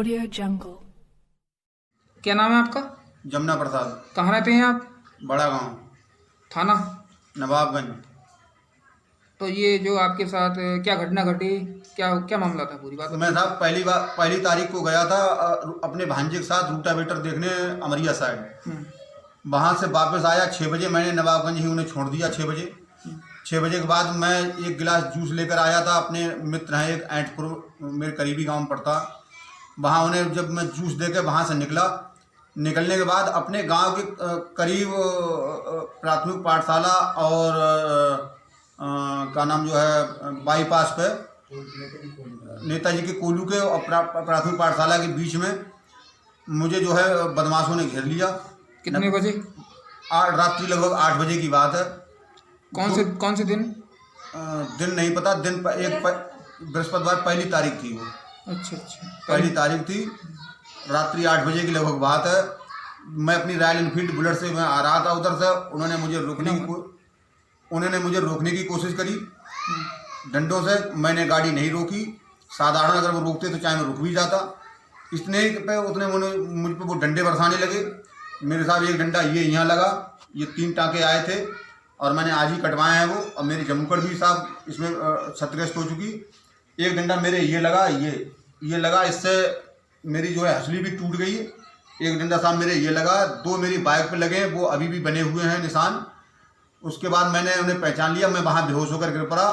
Audio Jungle. क्या नाम है आपका? जमुना प्रसाद, कहाँ रहते हैं आप? बड़ा गांव, थाना? नवाबगंज। तो ये जो आपके साथ क्या घटना घटी, क्या क्या मामला था, पूरी बात मैं साहब पहली तारीख को गया था अपने भांजे के साथ रूटावेटर देखने अमरिया साइड। वहाँ से वापस आया 6 बजे, मैंने नवाबगंज ही उन्हें छोड़ दिया 6 बजे। 6 बजे के बाद मैं एक गिलास जूस लेकर आया था, अपने मित्र हैं एक ऐंठपुर मेरे करीबी गांव में पड़ता, वहाँ उन्हें जब मैं जूस दे के वहाँ से निकलने के बाद अपने गांव के करीब प्राथमिक पाठशाला और का नाम जो है बाईपास पे नेताजी के कोलू के और प्राथमिक पाठशाला के बीच में मुझे जो है बदमाशों ने घेर लिया। कितने बजे? रात्रि लगभग 8 बजे की बात है। कौन से दिन? दिन नहीं पता, दिन बृहस्पतिवार पहली तारीख थी वो। अच्छा। पहली तारीख थी, रात्रि 8 बजे की लगभग बात है। मैं अपनी रॉयल एनफील्ड बुलेट से मैं आ रहा था उधर से, उन्होंने मुझे रोकने की कोशिश करी डंडों से। मैंने गाड़ी नहीं रोकी, साधारण अगर वो रोकते तो चाहे मैं रुक भी जाता। इतने पे उतने मुझ पर वो डंडे बरसाने लगे। मेरे साहब एक डंडा ये यहाँ लगा, ये 3 टाँके आए थे और मैंने आज ही कटवाए हैं वो, और मेरी जमूकड़ भी साहब इसमें क्षतिग्रस्त हो चुकी। एक डंडा मेरे ये लगा, ये लगा, इससे मेरी जो है हंसली भी टूट गई है। एक डंडा साहब मेरे ये लगा, 2 मेरी बाइक पे लगे, वो अभी भी बने हुए हैं निशान। उसके बाद मैंने उन्हें पहचान लिया, मैं वहाँ बेहोश होकर गिर पड़ा।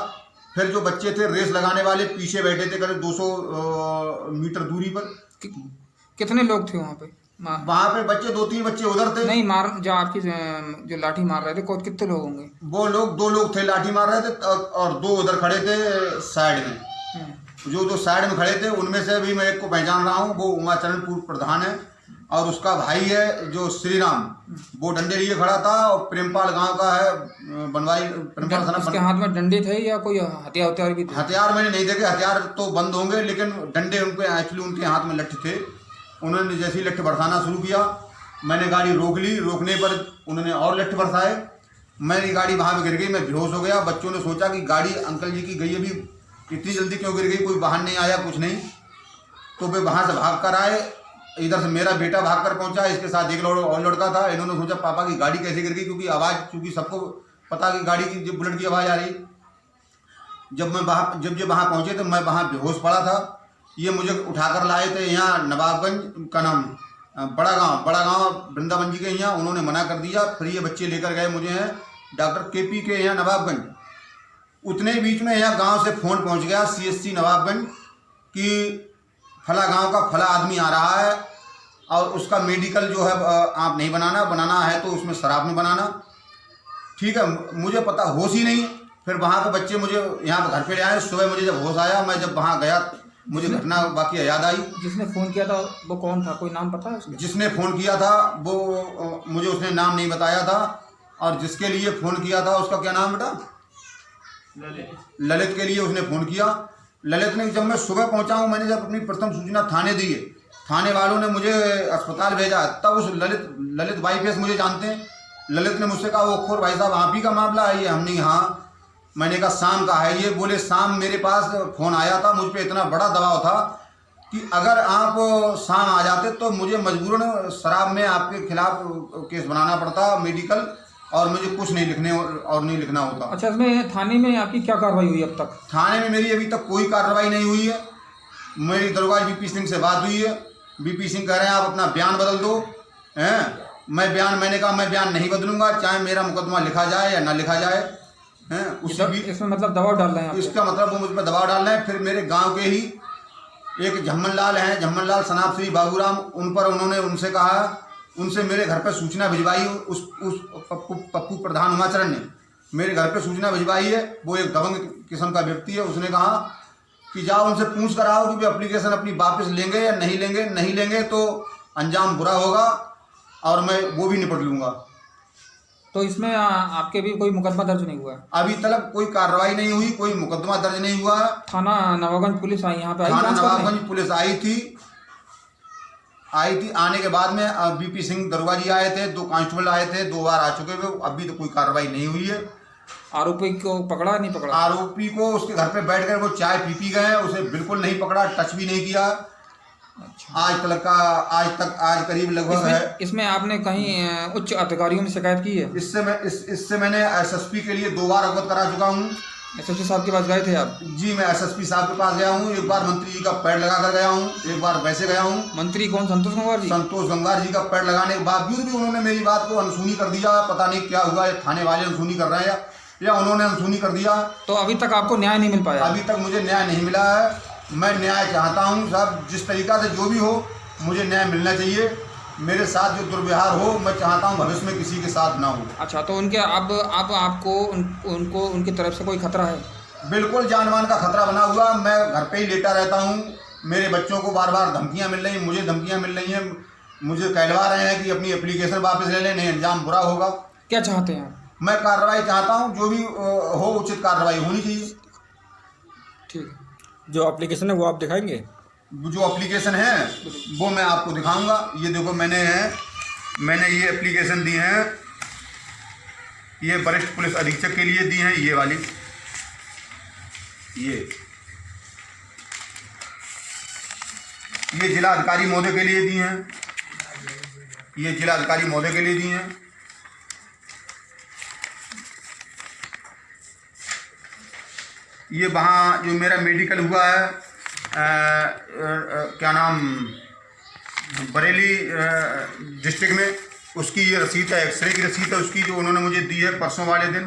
फिर जो बच्चे थे रेस लगाने वाले पीछे बैठे थे करीब 200 मीटर दूरी पर। कितने लोग थे वहाँ पे? वहाँ पे बच्चे 2-3 बच्चे उधर थे। नहीं, जो आपकी जो लाठी मार रहे थे कितने लोग होंगे? वो लोग 2 लोग थे लाठी मार रहे थे, और 2 उधर खड़े थे साइड में। जो साइड में खड़े थे उनमें से भी मैं एक को पहचान रहा हूँ, वो उमाचरणपुर प्रधान है, और उसका भाई है जो श्रीराम, वो डंडे लिए खड़ा था। और प्रेमपाल गांव का है बनवारी, प्रेमपाल उसके हाथ में डंडे थे या कोई हथियार भी थे? हथियार मैंने नहीं देखे, हथियार तो बंद होंगे, लेकिन डंडे एक्चुअली उनके हाथ में लठ थे। उन्होंने जैसे ही लठ बरसाना शुरू किया, मैंने गाड़ी रोक ली। रोकने पर उन्होंने और लठ बरसाए, मेरी गाड़ी वहाँ पर गिर गई, मैं बेहोश हो गया। बच्चों ने सोचा कि गाड़ी अंकल जी की गई, अभी इतनी जल्दी क्यों गिर गई, कोई बाहर नहीं आया, कुछ नहीं। तो वे वहाँ से भाग कर आए, इधर से मेरा बेटा भाग कर पहुँचा, इसके साथ एक और लड़का था। इन्होंने सोचा पापा की गाड़ी कैसे गिर गई, क्योंकि आवाज़, चूँकि सबको पता कि गाड़ी की जो बुलेट की आवाज़ आ रही। जब वहाँ पहुँचे तो मैं वहाँ बेहोश पड़ा था। ये मुझे उठाकर लाए थे यहाँ नवाबगंज का नाम बड़ा गांव वृंदावन जी के यहाँ। उन्होंने मना कर दिया, फिर ये बच्चे लेकर गए मुझे हैं डॉक्टर KP के यहाँ नवाबगंज। उतने बीच में यहाँ गांव से फ़ोन पहुँच गया CSC नवाबगंज कि फला गांव का फला आदमी आ रहा है, और उसका मेडिकल जो है आप नहीं बनाना है तो उसमें शराब में बनाना। ठीक है, मुझे पता होश ही नहीं। फिर वहाँ के बच्चे मुझे यहाँ घर पे ले आए। सुबह मुझे जब होश आया, मैं जब वहाँ गया, मुझे घटना वाकई याद आई। जिसने फ़ोन किया था वो कौन था, कोई नाम पता है उसका? जिसने फ़ोन किया था वो मुझे उसने नाम नहीं बताया था, और जिसके लिए फ़ोन किया था उसका क्या नाम बेटा? ललित के लिए उसने फ़ोन किया। ललित ने, जब मैं सुबह पहुंचा हूं, मैंने जब अपनी प्रथम सूचना थाने दी है, थाने वालों ने मुझे अस्पताल भेजा, तब उस ललित वाईफेस मुझे जानते हैं। ललित ने मुझसे कहा, वो खोर भाई साहब आप ही का मामला है ये? हमने हाँ। मैंने कहा शाम का है ये। बोले शाम मेरे पास फ़ोन आया था, मुझ पर इतना बड़ा दबाव था कि अगर आप शाम आ जाते तो मुझे मजबूरन शराब में आपके खिलाफ केस बनाना पड़ता मेडिकल, और मुझे कुछ नहीं लिखना होता। अच्छा, इसमें थाने में आपकी क्या कार्रवाई हुई अब तक? थाने में मेरी अभी तक कोई कार्रवाई नहीं हुई है। मेरी दरोगा BP सिंह से बात हुई है। BP सिंह कह रहे हैं आप अपना बयान बदल दो। मैंने कहा मैं बयान नहीं बदलूंगा, चाहे मेरा मुकदमा लिखा जाए या ना लिखा जाए। इसमें मतलब दबाव डाल रहे हैं? इसका मतलब वो मुझ पर दबाव डाल रहे हैं। फिर मेरे गाँव के ही एक झम्मन लाल हैं, झम्मन लाल सनाब श्री बाबूराम, उनसे कहा, उनसे मेरे घर पर सूचना भिजवाई। उस पप्पू प्रधान उमाचरण ने मेरे घर पे सूचना भिजवाई है। वो एक दबंग किस्म का व्यक्ति है। उसने कहा कि जाओ उनसे पूछ कर आओ कि वे एप्लीकेशन अपनी वापस लेंगे या नहीं लेंगे तो अंजाम बुरा होगा, और मैं वो भी निपट लूँगा। तो इसमें आपके भी कोई मुकदमा दर्ज नहीं हुआ है? अभी तक कोई कार्रवाई नहीं हुई, कोई मुकदमा दर्ज नहीं हुआ। थाना नवाबगंज पुलिस आई यहाँ पे? थाना नवाबगंज पुलिस आई थी। आने के बाद में BP सिंह दरोगा जी आए थे, 2 कांस्टेबल आए थे, 2 बार आ चुके हुए। अभी तो कोई कार्रवाई नहीं हुई है। आरोपी को पकड़ा नहीं पकड़ा? आरोपी को उसके घर पे बैठ कर वो चाय पी गए, उसे बिल्कुल नहीं पकड़ा, टच भी नहीं किया। अच्छा। आज करीब लगभग है। इसमें आपने कहीं उच्च अधिकारियों में शिकायत की है? इससे मैंने एसएसपी के लिए 2 बार अवगत करा चुका हूँ। एसएसपी साहब के पास गए थे आप? जी, मैं एसएसपी साहब के पास गया हूँ, एक बार मंत्री जी का पैर लगा कर गया हूँ, एक बार वैसे गया हूँ। मंत्री कौन, संतोष गंगवार जी? संतोष गंगवार जी का पैर लगाने के बावजूद भी उन्होंने मेरी बात को अनसुनी कर दिया। पता नहीं क्या हुआ, ये थाने वाले अनसुनी कर रहे हैं या उन्होंने अनसुनी कर दिया। तो अभी तक आपको न्याय नहीं मिल पाया? अभी तक मुझे न्याय नहीं मिला है। मैं न्याय चाहता हूँ साहब, जिस तरीका से जो भी हो मुझे न्याय मिलना चाहिए। मेरे साथ जो दुर्व्यवहार हो, मैं चाहता हूँ भविष्य में किसी के साथ ना हो। अच्छा, तो उनके अब आपको उनको उनकी तरफ से कोई खतरा है? बिल्कुल जानमान का खतरा बना हुआ। मैं घर पे ही लेटा रहता हूँ। मेरे बच्चों को बार बार धमकियाँ मिल रही हैं, मुझे धमकियाँ मिल रही हैं। मुझे कहलवा रहे हैं कि अपनी एप्लीकेशन वापस ले लें, नहीं अंजाम बुरा होगा। क्या चाहते हैं आप? मैं कार्रवाई चाहता हूँ, जो भी हो उचित कार्रवाई होनी चाहिए। ठीक। जो एप्लीकेशन है वो आप दिखाएंगे? जो एप्लीकेशन है वो मैं आपको दिखाऊंगा। ये देखो, मैंने ये एप्लीकेशन दी है, ये वरिष्ठ पुलिस अधीक्षक के लिए दी है। ये वाली, ये जिला अधिकारी महोदय के लिए दी हैं। ये जिला अधिकारी महोदय के लिए दी हैं। ये वहाँ जो मेरा मेडिकल हुआ है, क्या नाम, बरेली डिस्ट्रिक्ट में, उसकी ये रसीद है, एक्सरे की रसीद है उसकी, जो उन्होंने मुझे दी है परसों वाले दिन।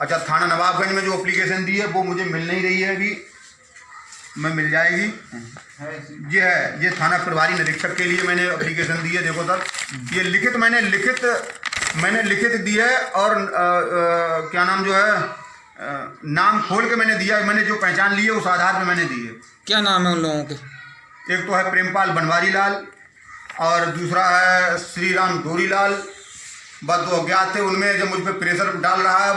अच्छा, थाना नवाबगंज में जो एप्लीकेशन दी है वो मुझे मिल नहीं रही है अभी, मैं मिल जाएगी। ये है, ये थाना प्रभारी निरीक्षक के लिए मैंने एप्लीकेशन दी है। देखो सर, ये मैंने लिखित दी है, और क्या नाम जो है, नाम खोल के मैंने दिया है। मैंने जो पहचान ली है उस आधार पे मैंने दी है। क्या नाम है उन लोगों के? एक तो है प्रेमपाल बनवारी लाल, और दूसरा है श्री राम डोरी लाल। बस 2 अज्ञात थे, उनमें जब मुझ पर प्रेशर डाल रहा है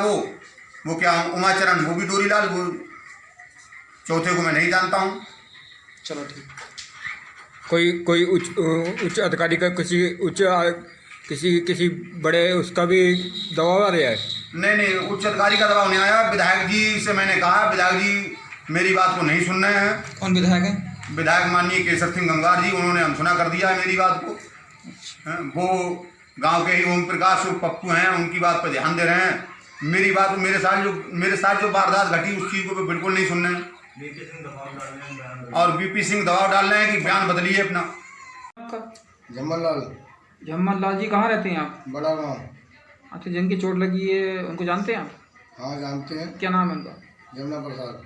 वो क्या, उमाचरण, वो भी डोरी लाल। वो चौथे को मैं नहीं जानता हूँ। चलो ठीक। कोई उच्च अधिकारी का किसी बड़े उसका भी दबाव आ रहा है? नहीं, उच्च अधिकारी का दबाव नहीं आया। विधायक जी से मैंने कहा, विधायक जी मेरी बात को नहीं सुन रहे हैं। कौन विधायक है? विधायक माननीय केसर सिंह गंगवार जी, उन्होंने अनसुना कर दिया है मेरी बात को। वो गांव के ही ओम प्रकाश और पप्पू हैं, उनकी बात पर ध्यान दे रहे हैं। मेरी बात, मेरे साथ जो वारदात घटी उस चीज़ को बिल्कुल नहीं सुन रहे हैं। और बीपी सिंह दबाव डाल रहे हैं कि बयान बदलिए अपना। जम्मल लाल जी कहाँ रहते हैं आप? बड़ा गाँव। अच्छा, जिनकी चोट लगी है उनको जानते हैं आप? हाँ, जानते हैं। क्या नाम है उनका? जमुना प्रसाद।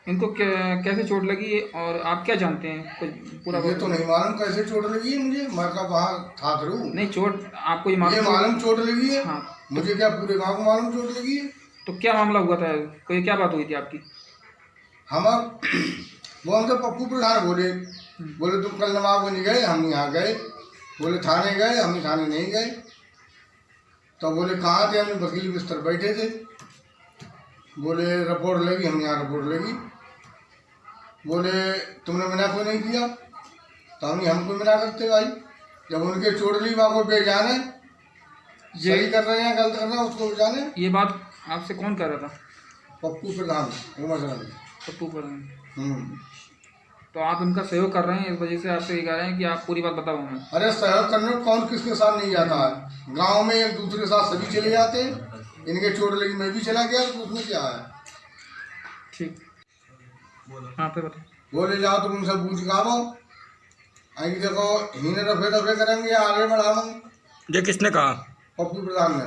इनको कैसे चोट लगी है और आप क्या जानते हैं कुछ पूरा? ये तो नहीं मालूम कैसे चोट लगी है मुझे, मैं कब वहाँ था करूँ। नहीं, चोट आपको ये मालूम चोट लगी है। हाँ, मुझे क्या पूरे गाँव को मालूम चोट लगी है? तो क्या मामला हुआ था? कोई क्या बात हुई थी आपकी? वो हमसे पप्पू प्रधान बोले तुम कल नवाबगंज गए? हम यहाँ गए। बोले थाने गए? हम थाने नहीं गए। तो बोले कहाँ थे? हमने वकील बिस्तर बैठे थे। बोले रिपोर्ट लगी? हम यहाँ रिपोर्ट लगी। बोले तुमने मना क्यों नहीं किया? तो हमको मना करते भाई, जब उनके चोट ली वहाँ को बेजान है, सही कर रहे हैं गलत कर रहे हैं उसको जाने। ये बात आपसे कौन कर रहा था? पप्पू प्रधान, पप्पू प्रधान। तो आप उनका सहयोग कर रहे हैं, इस वजह से आपसे ये कह रहे हैं कि आप पूरी बात बताओ हमें। अरे सहयोग करने में कौन किसके साथ नहीं जाता है? गांव में एक दूसरे के साथ सभी चले जाते हैं। इनके चोट लगी, मैं भी चला गया, तो उसमें क्या है? ठीक, हाँ पे बताओ। बोले जाओ तुम उनसे पूछ गाओ, आई देखो हीने रफे दफे करेंगे, आगे बढ़ाओ। ये किसने कहा? पप्पू प्रधान ने,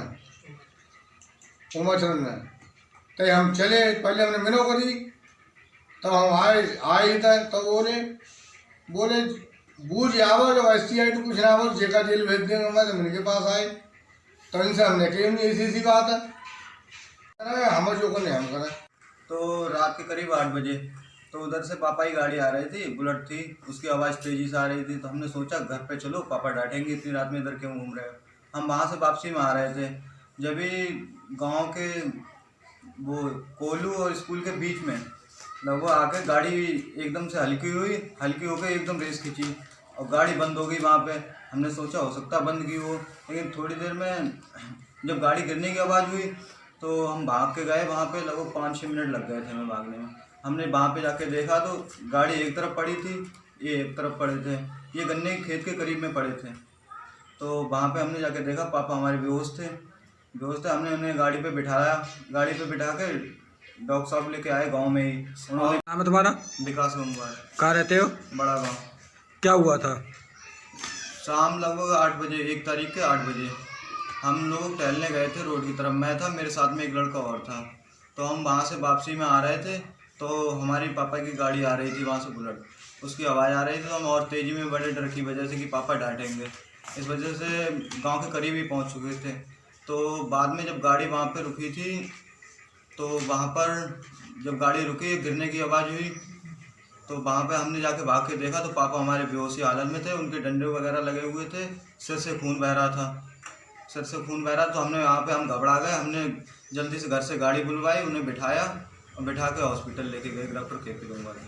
उमाचरण ने। तो हम चले, पहले हमने मिनो करी, तब हम आए थे। तो बोले बूझ आओ, जब STI तो कुछ ना हो, जेका जेल भेज देंगे। मैं तो इनके पास आए, तो इनसे हमने कही नहीं, ऐसी बात है, हम जो करने हम करें। तो रात के करीब 8 बजे तो उधर से पापा की गाड़ी आ रही थी, बुलेट थी, उसकी आवाज़ तेज़ी से आ रही थी। तो हमने सोचा घर पे चलो, पापा डांटेंगे इतनी रात में इधर क्यों घूम रहे हो। हम वहाँ से वापसी में आ रहे थे, जब भी गांव के वो कोलू और स्कूल के बीच में लगभग आके गाड़ी एकदम से हल्की होकर एकदम रेस खींची और गाड़ी बंद हो गई वहाँ पे। हमने सोचा हो सकता बंद की हो, लेकिन थोड़ी देर में जब गाड़ी गिरने की आवाज़ हुई तो हम भाग के गए वहाँ पे। लगभग 5-6 मिनट लग गए थे हमें भागने में। हमने वहाँ पे जाके देखा तो गाड़ी एक तरफ पड़ी थी, ये एक तरफ पड़े थे, ये गन्ने के खेत के करीब में पड़े थे। तो वहाँ पे हमने जाके देखा, पापा हमारे बेहोश थे। हमने उन्हें गाड़ी पे बिठाया, गाड़ी पे बिठा के डॉग शॉप लेके आए गांव में ही। उन्होंने नाम है तुम्हारा? विकास गंगवार, कहाँ रहते हो? बड़ा गांव। क्या हुआ था? शाम लगभग 8 बजे, 1 तारीख के 8 बजे हम लोग टहलने गए थे रोड की तरफ। मैं था, मेरे साथ में एक लड़का और था। तो हम वहाँ से वापसी में आ रहे थे तो हमारी पापा की गाड़ी आ रही थी वहाँ से, बुलेट, उसकी आवाज़ आ रही थी। तो हम और तेज़ी में बड़े डर की वजह से कि पापा डांटेंगे, इस वजह से गांव के करीब ही पहुँच चुके थे। तो बाद में जब गाड़ी वहाँ पे रुकी थी तो वहाँ पर जब गाड़ी रुकी, गिरने की आवाज़ हुई, तो वहाँ पे हमने जाके भाग के देखा तो पापा हमारे बेहोशी हालत में थे, उनके डंडे वगैरह लगे हुए थे, सिर से खून बह रहा था, सिर से खून बह रहा। तो हमने वहाँ पे हम घबरा गए, हमने जल्दी से घर से गाड़ी बुलवाई, उन्हें बिठाया और बिठा के हॉस्पिटल लेके गए, डॉक्टर KP गंगवार।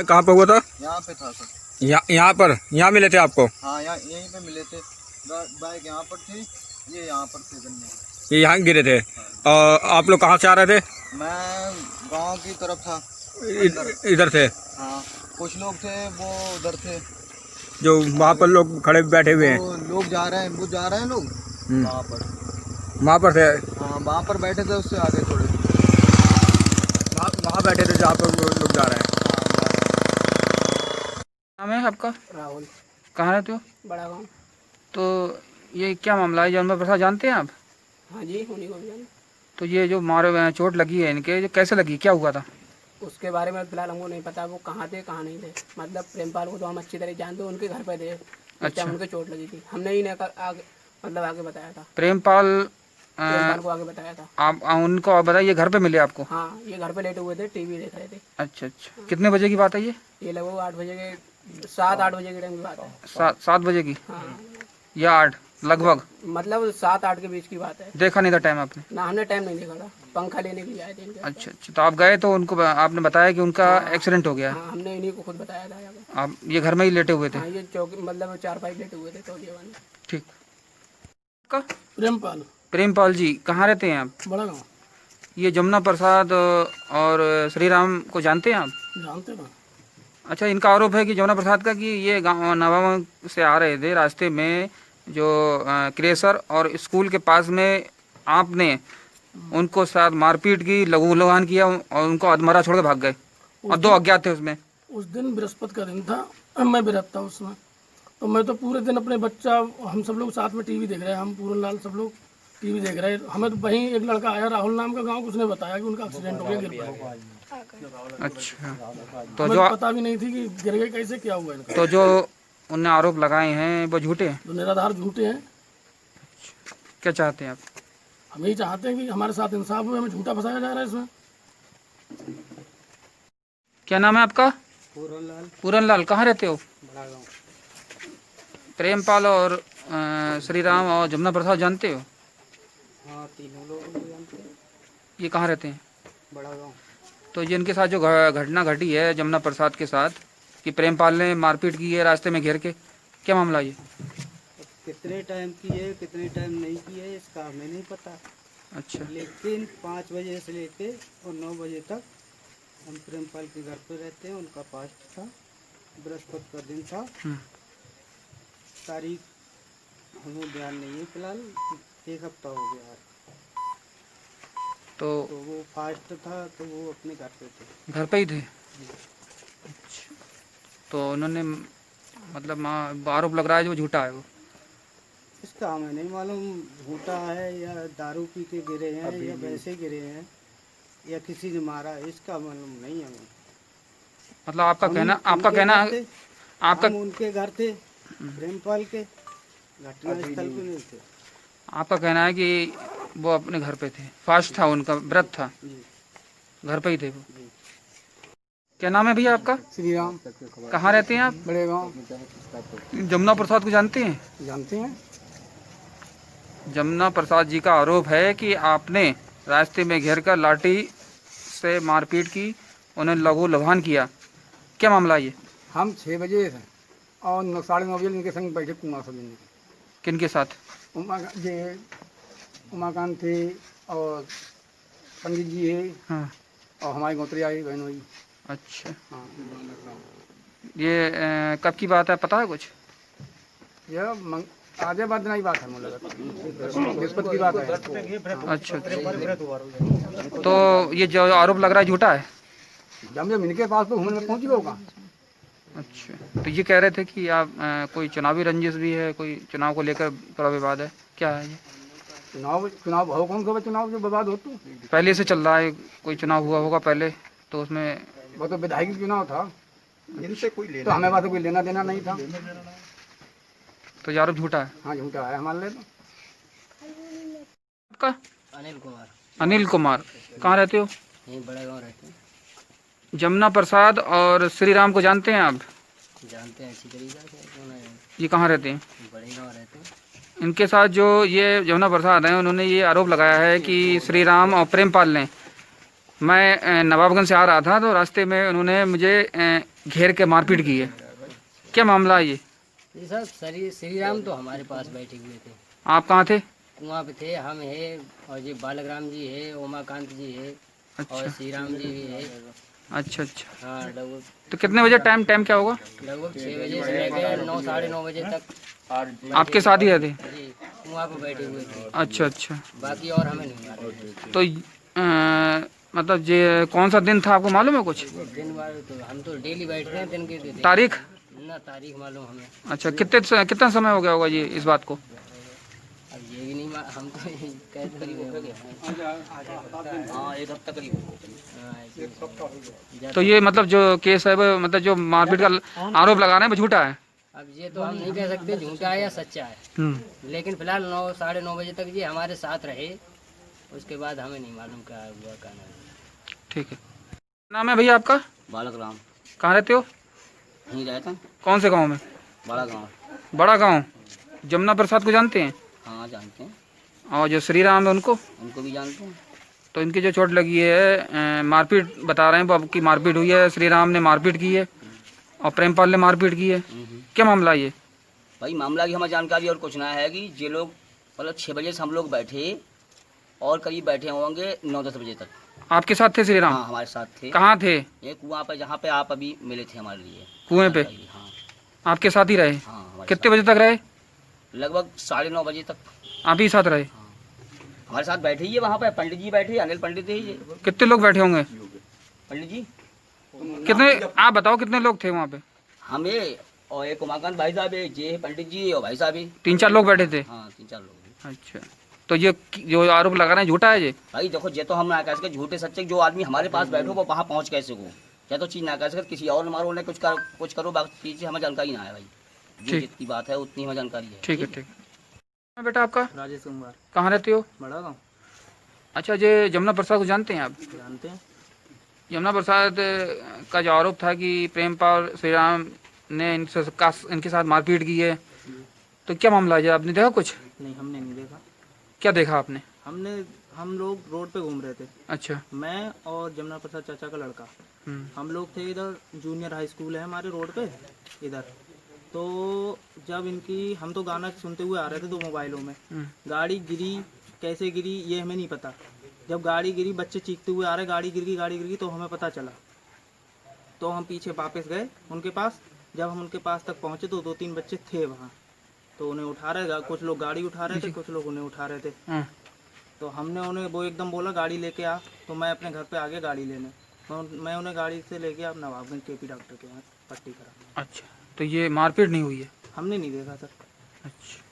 कहाँ पे हुआ था? यहाँ पे था सर। यहाँ पर, यहाँ मिले थे आपको? हाँ, यहाँ यहीं पे मिले थे। बाइक यहाँ पर थी, ये यहाँ पर थे गन्ने। ये यहाँ गिरे थे। और आप लोग कहाँ से आ रहे थे? मैं गांव की तरफ था। इधर से? हाँ, कुछ लोग थे वो उधर थे, जो वहाँ पर लोग खड़े बैठे हुए हैं? वो लोग जा रहे हैं, वो जा रहे हैं लोग वहाँ पर। वहाँ पर थे? हाँ, वहाँ पर बैठे थे, उससे आगे थोड़े वहाँ बैठे थे जहाँ पर लोग जा रहे हैं। नाम है आपका? राहुल। कहाँ रहते हो? बड़ा गाँव। तो ये क्या मामला है, जन्म प्रसाद जानते हैं आप? हाँ जी, उन्हीं को जान। तो ये जो मारे चोट लगी है इनके, जो कैसे लगी, क्या हुआ था? उसके बारे में फिलहाल हमको नहीं पता वो कहाँ थे कहाँ नहीं थे। मतलब प्रेमपाल को तो हम अच्छी तरह जानते, उनके घर पे थे। अच्छा। उनके चोट लगी थी, हमने ही आगे बताया था। प्रेमपाल प्रेमपाल को आगे बताया था। आप उनको आप बताइए, घर पे मिले आपको? हाँ, ये घर पे लेटे हुए थे, टीवी देख रहे थे। अच्छा अच्छा, कितने बजे की बात है ये? ये लगभग 8 बजे के 7-8 बजे के टाइम की बात है। 7 बजे की हाँ, या 8 लगभग? मतलब 7-8 के बीच की बात है। देखा नहीं था टाइम आपने? ना, हमने टाइम नहीं देखा था, पंखा लेने के लिए आए थे इनके। अच्छा अच्छा, तो आप गए तो उनको आपने बताया कि उनका एक्सीडेंट हो गया? हाँ, हमने इन्हीं को खुद बताया था यहाँ पे। आप ये घर में ही लेटे हुए थे? हाँ, ये चौकी मतलब 4-5 लेटे हुए थे तौलिया वाले। ठीक। का प्रेमपाल। प्रेमपाल जी, कहाँ रहते हैं आप? बड़ा गाँव। ये जमुना प्रसाद और श्री राम को जानते हैं आप? जानते ना। अच्छा, इनका आरोप है कि जमुना प्रसाद का कि ये गाँव नवागांव से आ रहे थे, रास्ते में जो क्रेशर और स्कूल के पास में आपने उनको साथ मारपीट की, लहू लुहान किया और उनको अधमरा छोड़ के भाग गए, और 2 अज्ञात थे उसमें। उस दिन बृहस्पति का दिन था, मैं भी रहता उसमें। तो मैं तो पूरे दिन अपने बच्चा, हम सब लोग साथ में टीवी देख रहे हैं, हम पूरन लाल सब लोग टीवी देख रहे हैं। हमें तो वहीं एक लड़का आया, राहुल नाम का गांव, उसने बताया कि उनका एक्सीडेंट हो गया, गिर पड़ा। अच्छा, तो हमें जो पता भी नहीं थी कि गिर गए कैसे, क्या हुआ इनका। तो जो उनने आरोप लगाए हैं वो झूठे हैं? जो निराधार झूठे हैं। क्या चाहते हैं आप? हम यही चाहते हैं कि हमारे साथ इंसाफ हो, हमें झूठा फंसाया जा रहा है इसमें। क्या नाम है आपका? पूरनलाल। पूरनलाल, कहाँ रहते हो? बड़ा गाँव। प्रेमपाल और श्री राम और जमुना प्रसाद जानते हो? हाँ, तीनों लोग भी जानते हैं। ये कहाँ रहते हैं? बड़ा गाँव। तो ये इनके साथ जो घटना घटी है जमुना प्रसाद के साथ, कि प्रेमपाल ने मारपीट की है रास्ते में घेर के, क्या मामला ये? कितने टाइम की है, कितने टाइम नहीं की है, इसका हमें नहीं पता। अच्छा, लेकिन 5 बजे से लेके और 9 बजे तक हम प्रेमपाल के घर पे रहते हैं। उनका पास्ट था, बृहस्पति का दिन था, तारीख हमें ध्यान नहीं है फिलहाल, 1 हफ्ता हो गया है। तो तो वो फास्ट था, तो वो अपने घर पे थे। घर पे ही थे? अच्छा, तो उन्होंने मतलब आरोप लग रहा है जो झूठा है वो? इसका हमें नहीं मालूम, झूठा है या दारू पी के गिरे हैं या वैसे गिरे हैं या किसी ने मारा है, इसका मालूम नहीं हमें। मतलब आपका हम कहना हम उनके घर थे, प्रेमपाल के, घटना स्थल पे नहीं थे। आपका कहना है कि वो अपने घर पे थे, फास्ट था उनका, व्रत था, घर पे ही थे वो। क्या नाम है भैया आपका? श्री राम। कहाँ रहते हैं आप? बड़े गांव। जमुना प्रसाद को जानते हैं? जानते हैं। जमुना प्रसाद जी का आरोप है कि आपने रास्ते में घेर कर लाठी से मारपीट की, उन्हें लघु लुभान किया। क्या मामला है ये? हम 6 बजे थे और 9:30 बजे इनके संग बैठे कुमार सब इनके। किनके साथ? उमाकांत थे और पंडित जी है। हाँ। और हमारी गोत्री आई बहन हुई। अच्छा, हाँ। ये कब की बात है, पता है कुछ? यह आधे बाद नहीं बात है, मुझे लगता है बृहस्पति की बात है। अच्छा, तो ये जो आरोप लग रहा है झूठा है? जब इनके पास तो हमने पहुँच गए होगा। अच्छा, तो ये कह रहे थे कि आप कोई चुनावी रंजिश भी है, कोई चुनाव को लेकर बड़ा विवाद है, क्या है ये? चुनाव हो कौन सा चुनाव जो बर्बाद हो तो पहले से चल रहा है, कोई चुनाव हुआ होगा पहले, तो उसमें वो तो विधायक चुनाव था, इनसे कोई लेना तो हमें बात कोई लेना देना नहीं था। तो ये आरोप झूठा है? हाँ, झूठा है हमारे लिए। तो आपका? अनिल कुमार। अनिल कुमार, कहाँ रहते हो? यहीं बड़े गाँव रहते हैं। जमुना प्रसाद और श्री राम को जानते हैं आप? जानते हैं अच्छी तरीके से। ये कहाँ रहते हैं? बड़े गाँव रहते हैं। इनके साथ जो ये जमुना प्रसाद हैं, उन्होंने ये आरोप लगाया है कि श्री राम और प्रेमपाल ने, मैं नवाबगंज से आ रहा था तो रास्ते में उन्होंने मुझे घेर के मारपीट की है। क्या मामला है ये? ये सब श्री राम तो हमारे पास बैठे हुए थे। आप कहाँ थे? वहाँ पे थे, हम है और ये बालक जी है, उमाकांत जी है। अच्छा। और श्री राम जी भी है। अच्छा अच्छा। हाँ, लगभग तो कितने बजे टाइम क्या होगा? 6 बजे से लेकर 9 साढ़े 9 बजे तक आपके साथ ही रहते? जी वहाँ पे बैठे हुए थे। अच्छा अच्छा। बाकी और हमें नहीं मालूम। तो मतलब ये कौन सा दिन था, आपको मालूम है कुछ? दिन वाले तो हम तो डेली बैठते हैं, दिन के दिन। तारीख? ना तारीख मालूम हमें। अच्छा, कितना समय हो गया होगा ये इस बात को? अब ये भी नहीं हम तो कैसे करीब हो गया। हाँ, 1 हफ्ता करीब। तो ये मतलब जो केस है वो, मतलब जो मारपीट का आरोप लगा रहे हैं वो झूठा है? अब ये तो हम नहीं कह सकते झूठा है या सच्चा है, लेकिन फिलहाल 9 साढ़े 9 बजे तक ये हमारे साथ रहे। उसके बाद हमें नहीं मालूम क्या हुआ क्या नहीं। ठीक है। नाम है भैया आपका? बालक राम। कहाँ रहते हो? यहीं रहता। कौन से गांव में? बड़ा गाँव। बड़ा गांव। जमुना प्रसाद को जानते हैं? हाँ, जानते हैं। और जो श्री राम है उनको? उनको भी जानते हैं। तो इनकी जो चोट लगी है, मारपीट बता रहे हैं, वो आपकी मारपीट हुई है, श्री राम ने मारपीट की है और प्रेमपाल ने मारपीट की है। क्या मामला है ये? भाई मामला की हमें जानकारी और कुछ ना है कि ये लोग मतलब 6 बजे से हम लोग बैठे और करीब बैठे होंगे 9-10 बजे तक। आपके साथ थे श्री राम? हाँ, हमारे साथ थे। कहाँ थे? ये कुआं पे, जहाँ पे आप अभी मिले थे हमारे लिए। कुएं पे? हाँ। आपके साथ ही रहे? हाँ। कितने बजे तक रहे? लगभग 9:30 बजे तक। आप ही साथ रहे? हाँ। हमारे साथ बैठे ही है वहाँ पे, पंडित जी बैठे, अनिल पंडित है ये। कितने लोग बैठे होंगे? पंडित जी कितने, आप बताओ कितने लोग थे वहाँ पे? हमें और एक उमाकांत भाई साहब है, ये पंडित जी और भाई साहब है। 3-4 लोग बैठे थे? हाँ, 3-4 लोग। अच्छा, तो ये जो आरोप लगा रहे हैं झूठा है ये? भाई देखो, ये तो हम ना कह सकते झूठे सच्चे, जो आदमी हमारे पास बैठो वो वहाँ पहुँच कैसे हो, या तो चीज़ ना कह सकते, किसी और मारो ने कुछ करो, बाकी चीज़ हमें जानकारी ना है भाई। जो जितनी बात है उतनी हमें जानकारी है। ठीक है, ठीक है। बेटा आपका? राजेश कुमार। कहाँ रहते हो? बड़ा गाँव। अच्छा, ये जमुना प्रसाद को जानते हैं आप? जानते हैं। जमुना प्रसाद का जो आरोप था कि प्रेमपाल श्री राम ने इनके साथ मारपीट की है, तो क्या मामला है? आपने देखा कुछ? नहीं, हमने नहीं देखा। क्या देखा आपने? हम लोग रोड पे घूम रहे थे। अच्छा। मैं और जमुना प्रसाद चाचा का लड़का, हम लोग थे इधर, जूनियर हाई स्कूल है हमारे रोड पे इधर। तो जब इनकी, हम तो गाना सुनते हुए आ रहे थे 2 मोबाइलों में, गाड़ी गिरी, कैसे गिरी ये हमें नहीं पता। जब गाड़ी गिरी, बच्चे चीखते हुए आ रहे, गाड़ी गिर गई, तो हमें पता चला। तो हम पीछे वापस गए उनके पास। जब हम उनके पास तक पहुँचे तो 2-3 बच्चे थे वहाँ, तो उन्हें उठा रहे, कुछ लोग गाड़ी उठा रहे थे, कुछ लोग उन्हें उठा रहे थे। तो हमने उन्हें, वो एकदम बोला गाड़ी लेके आ, तो मैं अपने घर पे आ गया गाड़ी लेने। मैं उन्हें गाड़ी से लेके आप नवाबगंज केपी डॉक्टर के यहाँ पट्टी करा। अच्छा, तो ये मारपीट नहीं हुई है? हमने नहीं देखा सर। अच्छा।